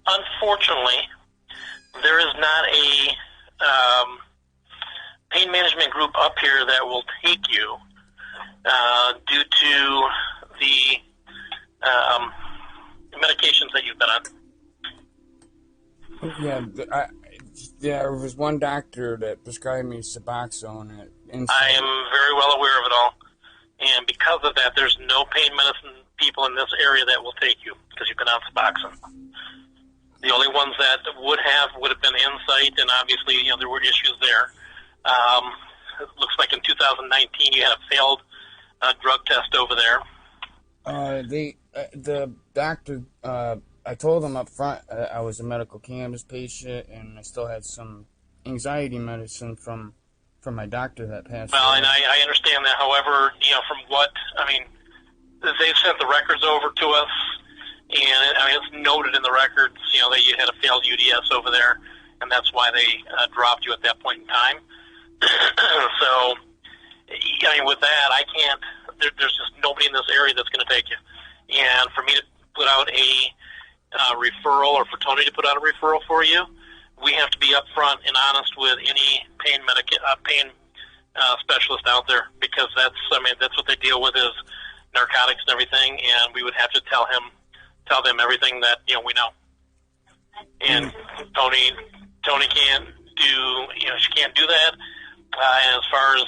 Unfortunately, there is not a pain management group up here that will take you due to the medications that you've been on. There was one doctor that prescribed me Suboxone. I am very well aware of it all. And because of that, there's no pain medicine people in this area that will take you because you've been on Suboxone. The only ones that would have been Insight, and obviously, there were issues there. It looks like in 2019 you had a failed drug test over there. The doctor, I told him up front I was a medical cannabis patient, and I still had some anxiety medicine from my doctor that passed away. Well, and I understand that. However, they've sent the records over to us, and it's noted in the records, that you had a failed UDS over there, and that's why they dropped you at that point in time. So, with that, I can't. There's just nobody in this area that's going to take you. And for me to put out a referral, or for Tony to put out a referral for you, we have to be upfront and honest with any pain specialist out there, because that's what they deal with, is narcotics and everything, and we would have to tell them everything that we know. And Tony can't do she can't do that. And as far as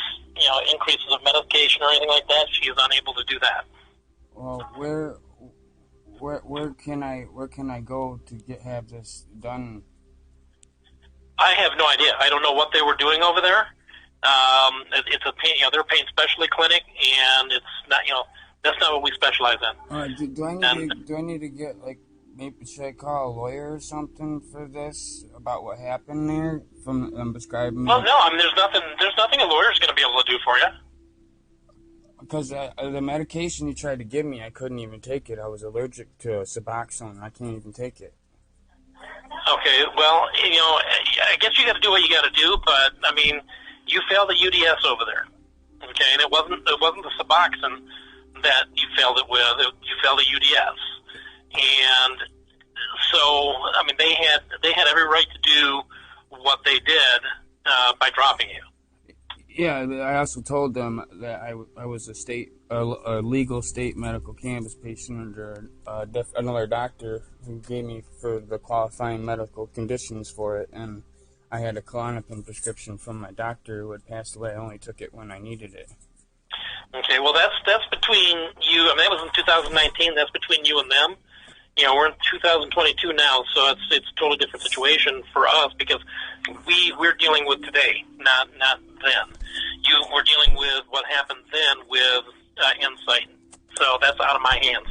increases of medication or anything like that, she is unable to do that. Well, where can I go to have this done? I have no idea. I don't know what they were doing over there. It's a pain, they're a pain specialty clinic, and it's not, that's not what we specialize in. Do I need to get, maybe should I call a lawyer or something for this about what happened there from prescribing? Well, no, there's nothing a lawyer's going to be able to do for you. Because the medication you tried to give me, I couldn't even take it. I was allergic to Suboxone. I can't even take it. Okay, well, I guess you got to do what you got to do, but you failed the UDS over there. Okay, and it wasn't the Suboxone that you failed it with. You failed the UDS, and so they had every right to do what they did by dropping you. Yeah, I also told them that I was a legal state medical cannabis patient under another doctor who gave me for the qualifying medical conditions for it, and I had a Klonopin prescription from my doctor who had passed away. I only took it when I needed it. Okay, well that's between you. That was in 2019. That's between you and them. We're in 2022 now, so it's a totally different situation for us, because we're dealing with today, not then. We're dealing with what happened then with Insight, so that's out of my hands.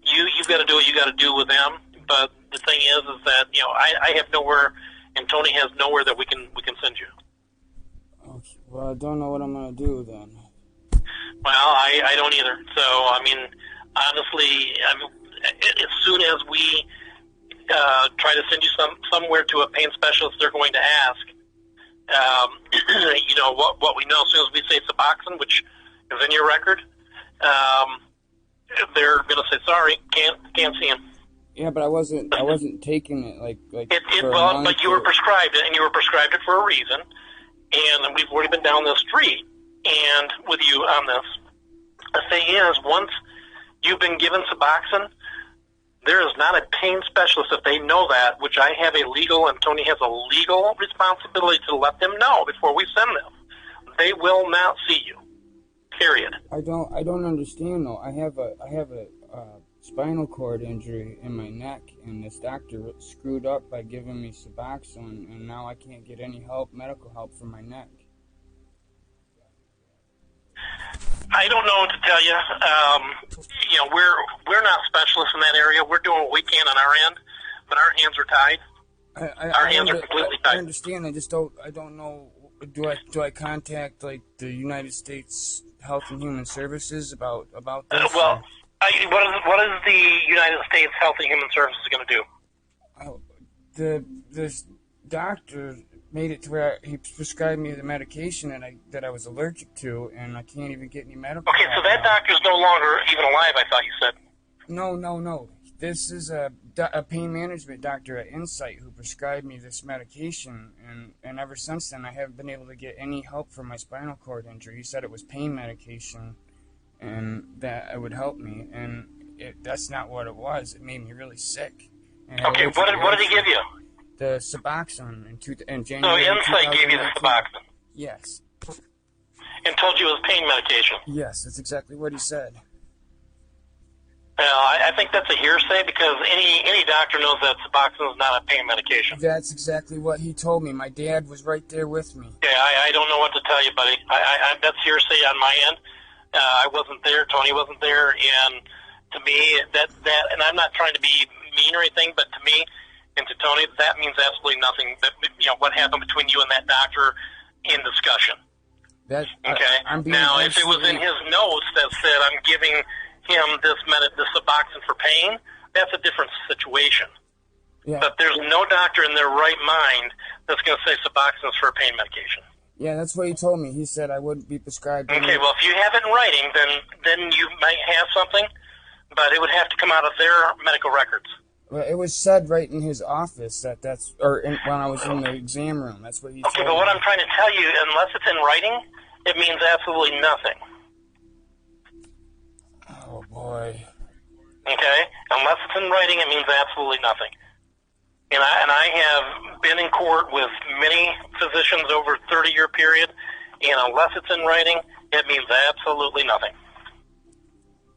You've got to do what you got to do with them, but the thing is that I have nowhere, and Tony has nowhere that we can send you. Okay. Well, I don't know what I'm gonna do then. Well, I don't either. So honestly, as soon as we try to send you somewhere to a pain specialist, they're going to ask, what we know. As soon as we say Suboxone, which is in your record, they're going to say, sorry, can't see him. Yeah, but I wasn't taking it but you were prescribed it, and you were prescribed it for a reason. And we've already been down this street and with you on this. The thing is, once you've been given Suboxone, there is not a pain specialist, if they know that, which I have a legal, and Tony has a legal responsibility to let them know before we send them. They will not see you. Period. I don't understand though. I have a spinal cord injury in my neck, and this doctor screwed up by giving me Suboxone, and now I can't get any medical help for my neck. I don't know what to tell you. We're not specialists in that area. We're doing what we can on our end, but our hands are tied. Our hands are completely tied. I understand. I don't know. Do I contact the United States Health and Human Services about this? What is the United States Health and Human Services going to do? This doctor made it to where he prescribed me the medication that I was allergic to, and I can't even get any medical help. Okay, so that doctor's no longer even alive, I thought you said. No. This is a a pain management doctor at Insight who prescribed me this medication, and ever since then I haven't been able to get any help for my spinal cord injury. He said it was pain medication and that it would help me, and that's not what it was. It made me really sick. Okay, what did he give you? The Suboxone in January. So Insight gave you the Suboxone? Yes. And told you it was pain medication? Yes, that's exactly what he said. Well, I think that's a hearsay because any doctor knows that Suboxone is not a pain medication. That's exactly what he told me. My dad was right there with me. Yeah, I don't know what to tell you, buddy. That's hearsay on my end. I wasn't there. Tony wasn't there, and to me, that and I'm not trying to be mean or anything, but to me and to Tony, that means absolutely nothing. That, what happened between you and that doctor in discussion. Okay. Now, if it was in his notes that said I'm giving him this Suboxone for pain, that's a different situation. Yeah. But there's no doctor in their right mind that's going to say Suboxone is for a pain medication. Yeah, that's what he told me. He said I wouldn't be prescribed. Okay, well, if you have it in writing, then you might have something, but it would have to come out of their medical records. Well, it was said right in his office when I was in the exam room. That's what he told me. Okay, but what I'm trying to tell you, unless it's in writing, it means absolutely nothing. Oh, boy. Okay? Unless it's in writing, it means absolutely nothing. And I have been in court with many physicians over a 30-year period, and unless it's in writing, it means absolutely nothing.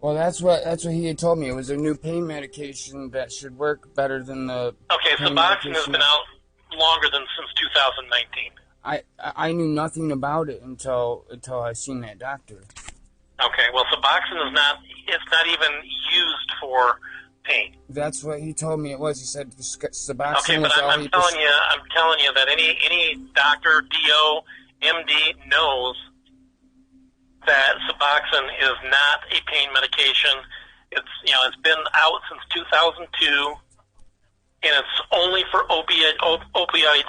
Well, that's what he had told me. It was a new pain medication that should work better than the. Okay, Suboxone has been out longer than since 2019. I knew nothing about it until I seen that doctor. Okay, well, Suboxone is not even used for pain. That's what he told me it was. He said Suboxone. Okay, but I'm telling you that any doctor, DO, MD knows that Suboxone is not a pain medication. It's been out since 2002, and it's only for opioid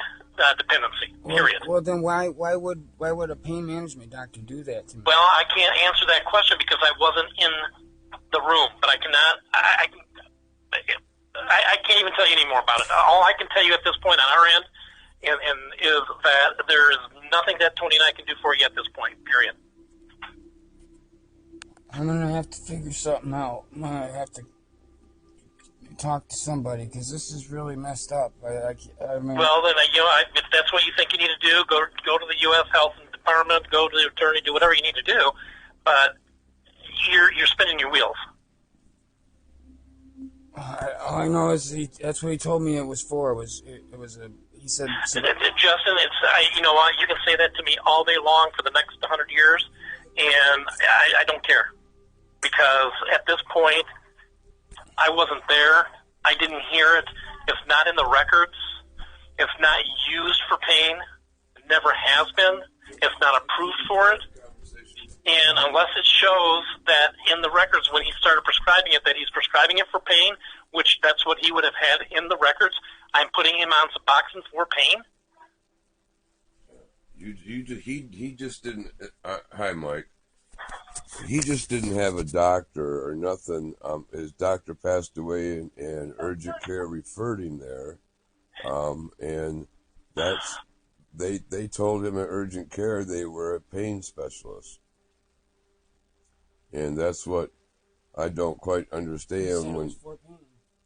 dependency. Period. Well, then why would a pain management doctor do that to me? Well, I can't answer that question because I wasn't in the room, but I can't even tell you any more about it. All I can tell you at this point on our end is that there is nothing that Tony and I can do for you at this point. Period. I'm gonna have to figure something out. I'm gonna have to talk to somebody because this is really messed up. I mean, well, then if that's what you think you need to do, go to the U.S. Health Department, go to the attorney, do whatever you need to do. But you're spinning your wheels. All I know is that's what he told me it was for. He said. Justin, you know what? You can say that to me all day long for the next 100 years, and I don't care. Because at this point, I wasn't there. I didn't hear it. It's not in the records. It's not used for pain. It never has been. It's not approved for it. And unless it shows that in the records when he started prescribing it, that he's prescribing it for pain, which that's what he would have had in the records, I'm putting him on Suboxone for pain. He just didn't. Hi, Mike. He just didn't have a doctor or nothing. His doctor passed away, and urgent care referred him there. And they told him at urgent care they were a pain specialist. And that's what I don't quite understand when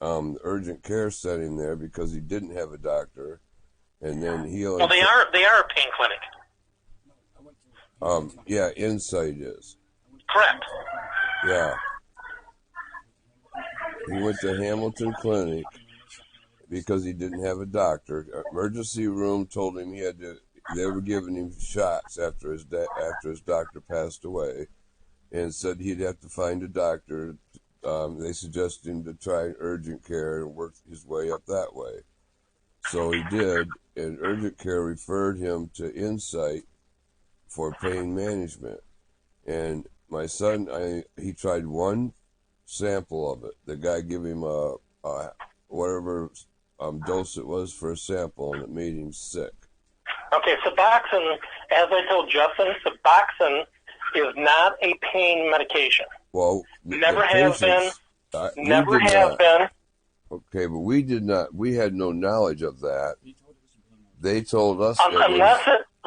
the urgent care sent him there because he didn't have a doctor, and then he. Well, they are a pain clinic. Yeah, Insight is. Correct. Yeah. He went to Hamilton Clinic because he didn't have a doctor. Emergency room told him they were giving him shots after his doctor passed away, and said he'd have to find a doctor. They suggested him to try urgent care and work his way up that way. So he did, and urgent care referred him to Insight for pain management. And my son, he tried one sample of it. The guy gave him a whatever dose it was for a sample, and it made him sick. Okay, Suboxone, as I told Justin, Suboxone is not a pain medication. Well, never has been. Never has been. Okay, but we did not. We had no knowledge of that. They told us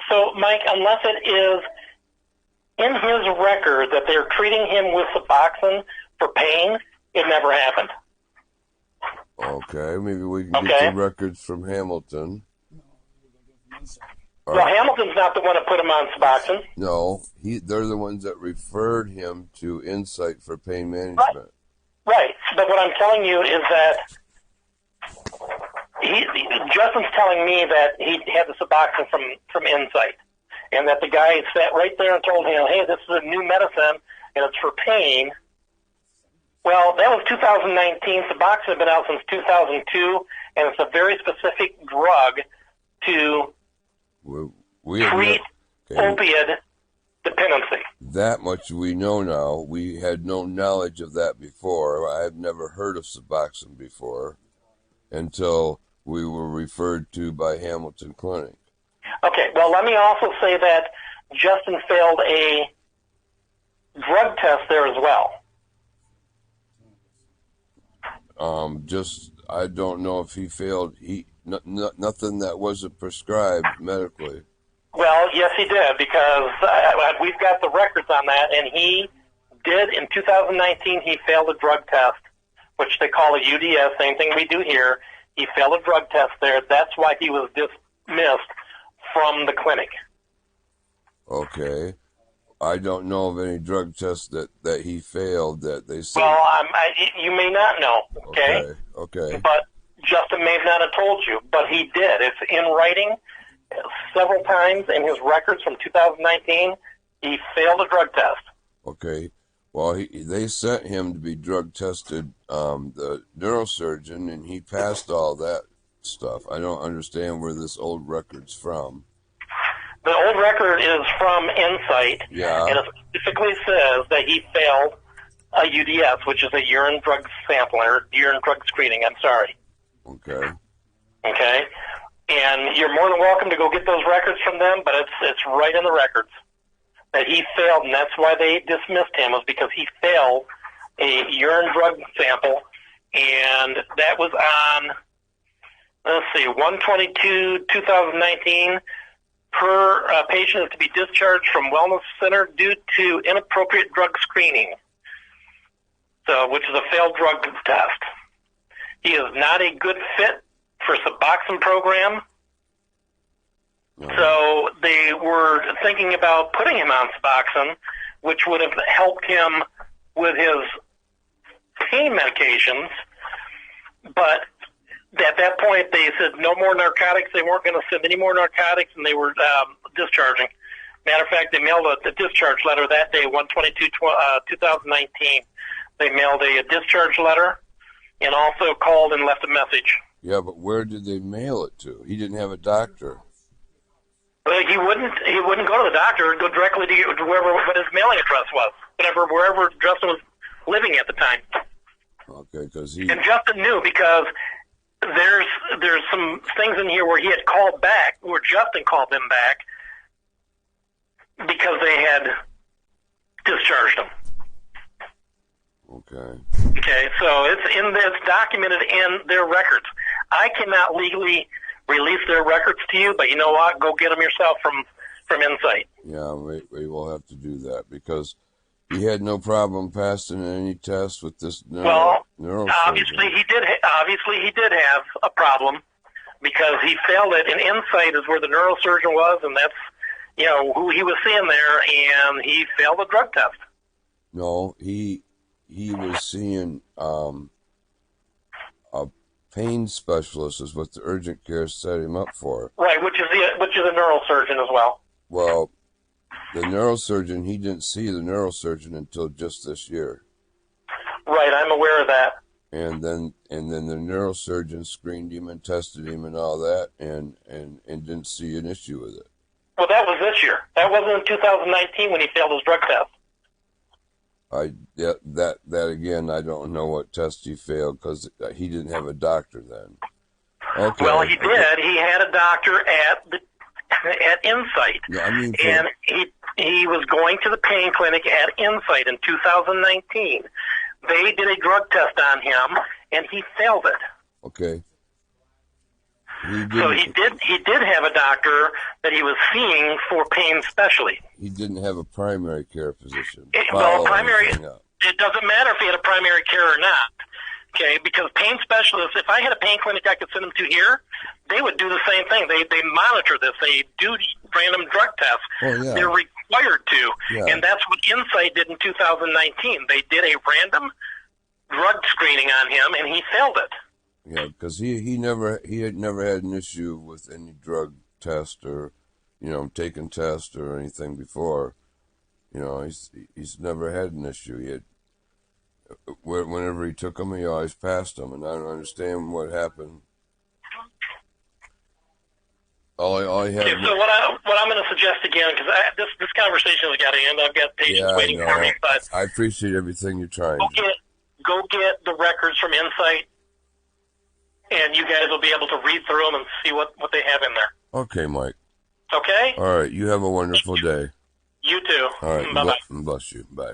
So, Mike, unless it is in his record that they're treating him with Suboxone for pain, it never happened. Okay, maybe we can get the records from Hamilton. Well, Hamilton's not the one that put him on Suboxone. No, they're the ones that referred him to Insight for pain management. Right. But what I'm telling you is that Justin's telling me that he had the Suboxone from Insight, and that the guy sat right there and told him, hey, this is a new medicine, and it's for pain. Well, that was 2019. Suboxone had been out since 2002, and it's a very specific drug to treat opiate dependency. That much we know now. We had no knowledge of that before. I had never heard of Suboxone before until we were referred to by Hamilton Clinic. Okay, well, let me also say that Justin failed a drug test there as well. I don't know if he failed. Nothing that wasn't prescribed medically. Well, yes, he did, because we've got the records on that, and he did, in 2019, he failed a drug test, which they call a UDS, same thing we do here. He failed a drug test there. That's why he was dismissed from the clinic. Okay. I don't know of any drug tests that he failed that they said. Well, you may not know, okay? Okay. But Justin may not have told you, but he did. It's in writing several times in his records from 2019. He failed a drug test. Okay. Well, they sent him to be drug tested, the neurosurgeon, and he passed all that stuff. I don't understand where this old record's from. The old record is from Insight, and it specifically says that he failed a UDS, which is a urine drug sample, or urine drug screening, I'm sorry. Okay. Okay? And you're more than welcome to go get those records from them, but it's right in the records that he failed, and that's why they dismissed him, was because he failed a urine drug sample, and that was on, 1/22/2019. Per patient is to be discharged from wellness center due to inappropriate drug screening, which is a failed drug test. He is not a good fit for Suboxone program. So they were thinking about putting him on Suboxone, which would have helped him with his pain medications, but at that point, they said no more narcotics. They weren't going to send any more narcotics, and they were discharging. Matter of fact, they mailed a discharge letter that day, 1/22/2019. They mailed a discharge letter and also called and left a message. Yeah, but where did they mail it to? He didn't have a doctor. Well, he wouldn't go to the doctor. Go directly to what his mailing address was, wherever Justin was living at the time. Okay, and Justin knew, because there's some things in here where he had called back, where Justin called them back because they had discharged him. Okay. Okay, so it's documented in their records. I cannot legally release their records to you, but you know what? Go get them yourself from Insight. Yeah, we will have to do that, because he had no problem passing any test with this neurosurgeon. Obviously he did have a problem, because he failed it, and Insight is where the neurosurgeon was, and that's who he was seeing there, and he failed the drug test. No, he was seeing a pain specialist, is what the urgent care set him up for. Right, which is a neurosurgeon as well. Well, the neurosurgeon, he didn't see the neurosurgeon until just this year. Right, I'm aware of that. And then the neurosurgeon screened him and tested him and all that, and didn't see an issue with it. Well, that was this year. That wasn't in 2019 when he failed his drug test. That again, I don't know what test he failed, because he didn't have a doctor then. Okay. Well, he did. He had a doctor at Insight. Yeah, and he was going to the pain clinic at Insight in 2019. They did a drug test on him, and he failed it. Okay. So he did have a doctor that he was seeing for pain specially. He didn't have a primary care physician. It doesn't matter if he had a primary care or not. Okay, because pain specialists, if I had a pain clinic I could send them to here, they would do the same thing. They monitor this. They do random drug tests. Oh, yeah. They're required to. Yeah. And that's what Insight did in 2019. They did a random drug screening on him, and he failed it. Yeah, because he had never had an issue with any drug test or, taking tests or anything before. He's never had an issue. He had, whenever he took them, he always passed them, and I don't understand what happened. All he had. Okay, so what I'm going to suggest again, because this conversation has got to end. I've got patients waiting for me. But I appreciate everything you're trying. Go get the records from Insight, and you guys will be able to read through them and see what they have in there. Okay, Mike. Okay? All right. You have a wonderful day. You too. All right. Bye-bye. Bless you. Bye.